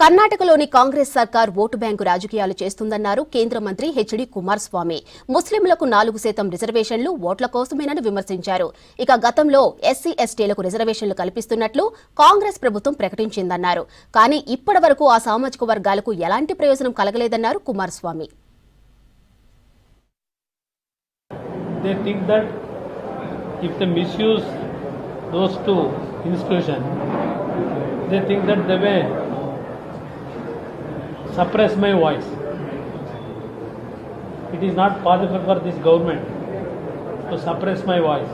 కర్ణాటకలోని కాంగ్రెస్ సర్కార్ vote bank రాజకీయాలు చేస్తుందన్నారు కేంద్ర మంత్రి హెచ్డి కుమారస్వామి. ముస్లింలకు 4% రిజర్వేషన్లు ఓట్ల కోసమేనని విమర్శించారు. ఇక గతంలో ఎస్సీ ఎస్టీలకు రిజర్వేషన్లు కల్పిస్తున్నట్లు కాంగ్రెస్ ప్రభుత్వం ప్రకటించిందన్నారు. కానీ ఇప్పటివరకు ఆ సామాజిక వర్గాలకు ఎలాంటి ప్రయోజనం కలగలేదన్నారు Kumaraswamy. They think that if they misuse those two institutions, they think that they may suppress my voice. It is not possible for this government to suppress my voice.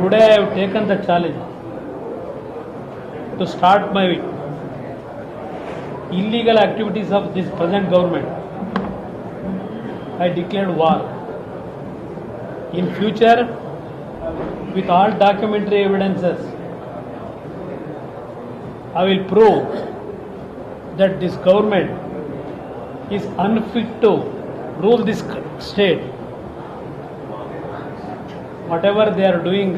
Today I have taken the challenge to start my illegal activities of this present government. I declared war. In future, with all documentary evidences, I will prove that this government is unfit to rule this state. Whatever they are doing,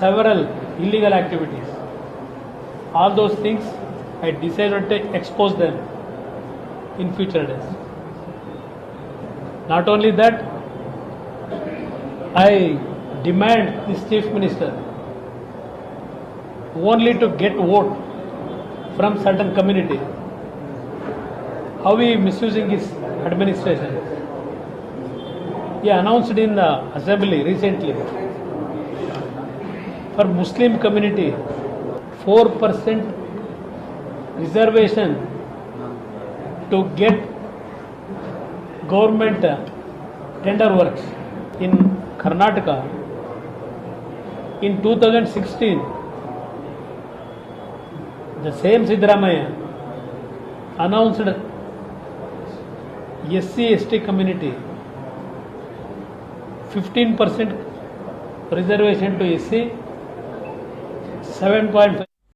several illegal activities, all those things, I decided to expose them in future days. Not only that, I demand this Chief Minister only to get vote from certain community. How he is misusing his administration. He announced in the assembly recently for Muslim community 4% reservation to get government tender works in Karnataka. In 2016, the same Siddaramaiah announced SC/ST community 15% reservation to SC, 7.5